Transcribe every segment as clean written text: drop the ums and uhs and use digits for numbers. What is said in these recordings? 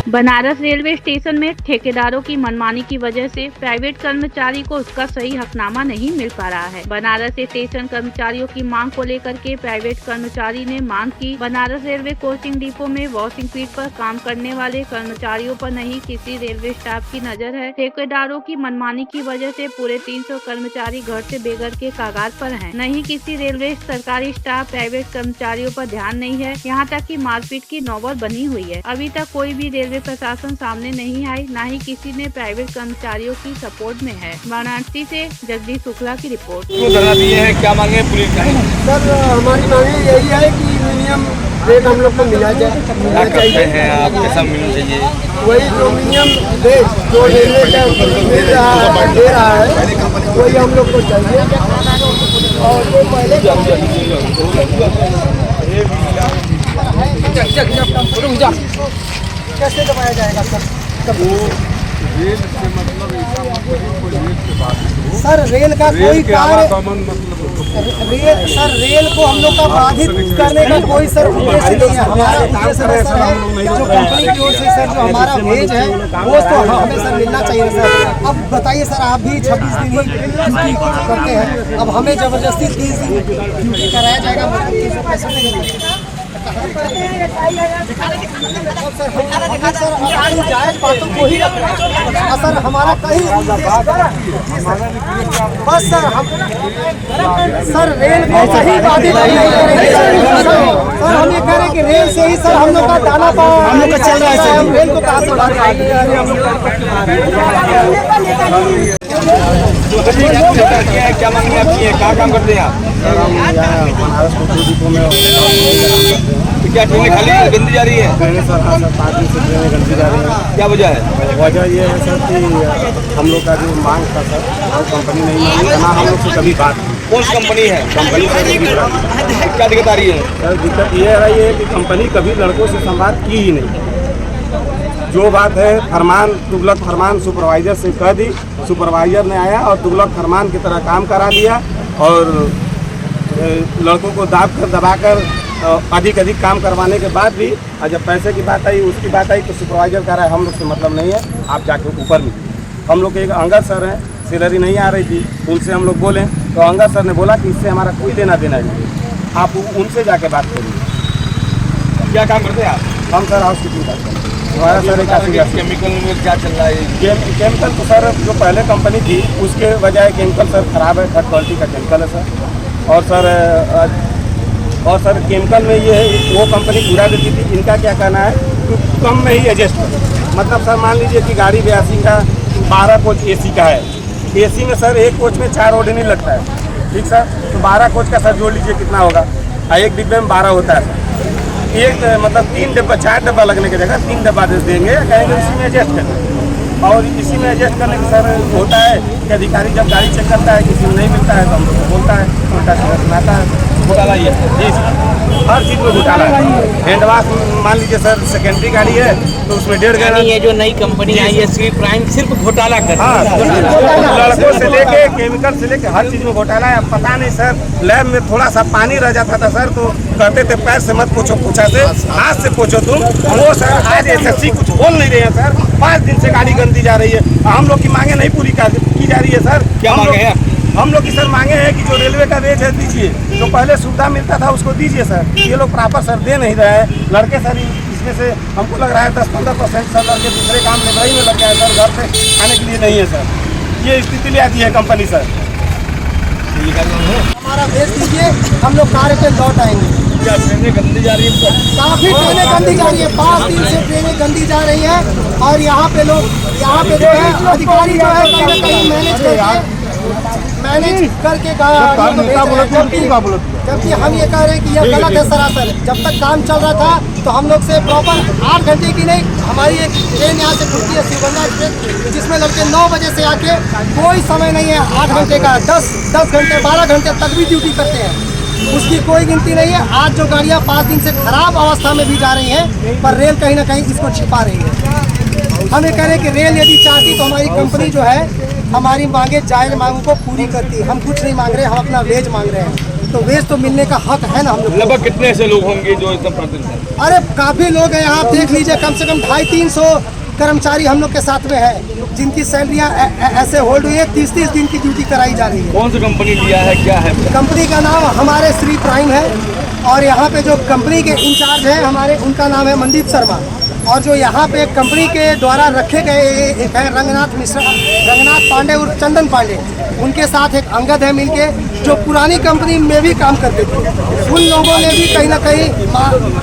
Banaras railway station में ठेकेदारों की मनमानी की वजह से प्राइवेट कर्मचारी को उसका सही हकनामा नहीं मिल पा रहा है। बनारस स्टेशन कर्मचारियों की मांग को लेकर के प्राइवेट कर्मचारी ने मांग की। बनारस रेलवे कोचिंग डिपो में वॉशिंग फील्ड पर काम करने वाले कर्मचारियों पर नहीं किसी रेलवे स्टाफ की नजर है। ठेकेदारों की मनमानी की वजह से पूरे 300 कर्मचारी घर से बेघर के कगार पर हैं। नहीं किसी रेलवे सरकारी स्टाफ प्राइवेट कर्मचारियों पर ध्यान नहीं है। यहाँ तक कि मारपीट की नौबत बनी हुई है। अभी तक कोई भी रेलवे प्रशासन सामने नहीं आई, न ही किसी ने प्राइवेट कर्मचारियों की सपोर्ट में है। वाराणसी से जगदीश शुक्ला की रिपोर्ट। धरना दिए हैं, क्या मांगे पुलिस का? सर हमारी मांगे यही है कि मिनिमम रेट हम लोग को मिला जाए। क्या कहते हैं आप, कैसा मिलना चाहिए? वही जो मिनिमम रेट जो रेलवे का दे रहा है वही हम लोग को चाहिए। और वो पहले कैसे दबाया जाएगा सर? रेल से मतलब सर रेल का कोई कार्य सर रेल को हम लोग का बाधित करने का कोई सर उद्देश्य नहीं है। हमारा उद्देश्य है जो कंपनी की ओर से सर जो हमारा वेज है वो तो हमें सर मिलना चाहिए सर। अब बताइए सर, आप भी 26 दिन ही ड्यूटी करते हैं, अब हमें जबरदस्ती 30 दिन ड्यूटी कराया जाएगा, मतलब पैसे नहीं जायज बातों को ही सर हमारा कहीं बस सर हम सर रेल को सही बाधित नहीं करेंगे सर। हम ये कह रहे हैं कि रेल से ही सर हम लोग का दाना पाव हम लोग का चल रहा है सर। हम रेल को कहाँ से क्या मांगे आपकी है? कहाँ काम करते हैं आप? सर हम यहाँ बनारस कोचिंग डिपो में तो क्या ट्रेनें खाली गंदी जा रही है? ट्रेनें सर, हाँ सर, 5 दिन से ट्रेनें गंदी जा रही हैं। क्या वजह है? वजह ये है सर कि हम लोग का जो मांग था सर वो कंपनी नहीं मांगी, ना हम लोग से कभी बात की। कौन सी कंपनी है? कंपनी से क्या दिक्कत आ रही है? सर दिक्कत ये रही है कि कंपनी कभी लड़कों से संवाद की ही नहीं। जो बात है फरमान तुगलक फरमान सुपरवाइजर से कह दी, सुपरवाइजर ने आया और तुगलक फरमान की तरह काम करा दिया और लड़कों को दबाकर अधिक काम करवाने के बाद भी जब पैसे की बात आई, उसकी बात आई, तो सुपरवाइजर कह रहा है हम लोग से मतलब नहीं है, आप जाके ऊपर में। हम लोग एक अंगद सर हैं, सैलरी नहीं आ रही थी, उनसे हम लोग बोले तो अंगद सर ने बोला कि इससे हमारा कोई देना देना नहीं, आप उनसे जाके बात करिए। क्या काम करते हैं आप? हम सर हाउस कीपिंग करते हैं। हमारा सर केमिकल में क्या चल रहा है? केमिकल तो सर जो पहले कंपनी थी उसके बजाय केमिकल सर खराब है, थर्ड क्वालिटी का केमिकल है सर। और सर केमिकल में ये है वो कंपनी पूरा देती थी, इनका क्या कहना है कि कम में ही एडजस्ट करो। मतलब सर मान लीजिए कि गाड़ी 82 का 12 कोच AC का है, AC में सर एक कोच में 4 ऑर्डिनरी लगता है, ठीक सर, तो 12 कोच का सर जोड़ लीजिए कितना होगा, एक डिब्बे में 12 होता है सर। एक मतलब 3 डब्बा 4 डब्बा लगने की जगह 3 डब्बा दे देंगे, कहेंगे इसी में एडजस्ट करें। और इसी में एडजस्ट करने के सर होता है कि अधिकारी जब गाड़ी चेक करता है किसी में नहीं मिलता है तो हम लोग को बोलता है, उल्टा सीधा सुनाता है। घोटाला ही है जी, हर चीज़ में घोटाला है। हैंडवाश मान लीजिए सर सेकेंडरी गाड़ी है तो उसमें 1.5 घंटा ये जो नई कंपनी आई है श्री प्राइम सिर्फ घोटाला कर, हाँ, लड़कों से लेके केमिकल से लेके हर चीज़ में घोटाला है। पाता नहीं सर, लैब में थोड़ा सा पानी रह जाता था सर तो कहते थे पैर से मत पोछो, पूछा से हाथ से पोछो तुम। वो सर आज SSC कुछ बोल नहीं रहे हैं सर, 5 दिन से गाड़ी गंदी जा रही है। हम लोग की मांगे नहीं पूरी की जा रही है सर। क्या मांगे हैं? हम लोग की सर मांगे हैं कि जो रेलवे का वेज है दीजिए, जो पहले सुविधा मिलता था उसको दीजिए सर। ये लोग प्रॉपर सर दे नहीं रहे हैं। लड़के सर इसमें से हमको लग रहा है 10-15% सर लड़के दूसरे काम लेबराई में लग गए सर, घर पे खाने के लिए नहीं है सर। ये स्थिति ले आती है कंपनी सर। हमारा भेज दीजिए, हम लोग कार्य पे लौट आएंगे। क्या ट्रेनें गंदी जा रही है? काफी ट्रेनें गंदी जा रही है, 5 दिन से ट्रेनें गंदी जा रही है। और यहाँ पे जो है अधिकारी जो है कहीं ना कहीं मैनेज करके जबकि हम ये कह रहे हैं कि यह गलत है सरासर। जब तक काम चल रहा था तो हम लोग से प्रॉपर 8 घंटे की नहीं, हमारी एक ट्रेन यहाँ से खुलती है शिवगंगा एक्सप्रेस, जिसमें लड़के 9 बजे से आके कोई समय नहीं है 8 घंटे का, 10 घंटे 12 घंटे तक भी ड्यूटी करते हैं, उसकी कोई गिनती नहीं है। आज जो गाड़ियाँ 5 दिन से खराब अवस्था में भी जा रही हैं, पर रेल कहीं ना कहीं इसको छिपा रही है। हम ये कह रहे हैं कि रेल यदि चाहती तो हमारी कंपनी जो है हमारी मांगे जायज मांगों को पूरी करती। हम कुछ नहीं मांग रहे, हम अपना वेज मांग रहे हैं। तो वेज तो मिलने का हक है ना हम लोग। लगभग कितने ऐसे लोग होंगे जो एकदम प्रतिदिन हैं? अरे काफ़ी लोग हैं यहाँ, आप देख लीजिए, कम से कम 250-300 कर्मचारी हम लोग के साथ में है, जिनकी सैलरियाँ ऐसे होल्ड हुई है, 30-30 दिन की ड्यूटी कराई जा रही है। कौन सी कंपनी लिया है, क्या है? कंपनी का नाम हमारे श्री प्राइम है, और यहाँ पे जो कंपनी के इंचार्ज हैं हमारे, उनका नाम है मनदीप शर्मा। और जो यहाँ पे कंपनी के द्वारा रखे गए एक है रंगनाथ मिश्रा, रंगनाथ पांडे और चंदन पांडे, उनके साथ एक अंगद है मिलके, जो पुरानी कंपनी में भी काम करते थे। उन लोगों ने भी कहीं ना कहीं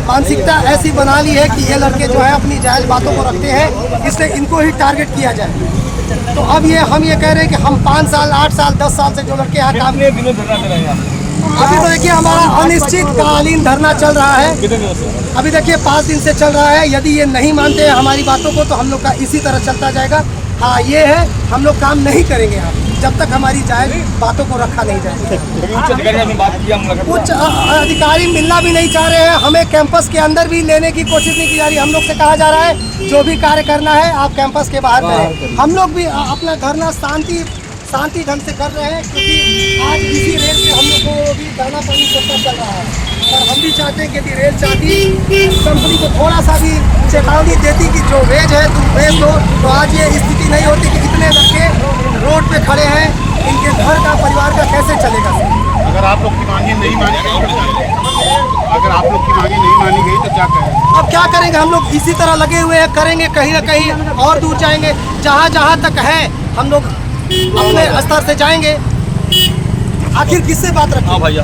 मानसिकता ऐसी बना ली है कि ये लड़के जो है अपनी जायज़ बातों को रखते हैं, इसलिए इनको ही टारगेट किया जाए। तो अब हम ये कह रहे हैं कि हम 5 साल, 8 साल, 10 साल से जो लड़के यहाँ काम, कितने दिनों धरना दे रहे हैं आप? अभी तो देखिए हमारा अनिश्चितकालीन धरना चल रहा है। कितने दिनों से? अभी देखिए 5 दिन से चल रहा है। यदि ये नहीं मानते हैं हमारी बातों को तो हम लोग का इसी तरह चलता जाएगा। हाँ, ये है, हम लोग काम नहीं करेंगे यहाँ जब तक हमारी जायज़ बातों को रखा नहीं जाएगा। उच्च अधिकारी से बात किया, कुछ अधिकारी मिलना भी नहीं चाह रहे हैं, हमें कैंपस के अंदर भी लेने की कोशिश नहीं की जा रही। हम लोग से कहा जा रहा है जो भी कार्य करना है आप कैंपस के बाहर करें। हम लोग भी अपना धरना शांति ढंग से कर रहे हैं, क्योंकि आज इसी रेल से हम लोग को भी दाना पानी सस्ता चल रहा है, और हम भी चाहते हैं कि यदि रेल चाहती कंपनी को थोड़ा सा भी चेतावनी देती कि जो वेज है तुम वेज दो, तो आज ये स्थिति नहीं होती कि इतने लड़के रोड पे खड़े हैं। इनके घर का, परिवार का कैसे चलेगा? अगर आप लोग की मांगे नहीं मानी गई, अगर आप लोग की मांगे नहीं मानी गई तो क्या करें? अब क्या करेंगे? हम लोग इसी तरह लगे हुए हैं, करेंगे, कहीं ना कहीं और दूर जाएंगे। जहाँ तक है हम लोग अपने स्तर से जाएंगे। आखिर किससे बात रखें? हाँ भैया।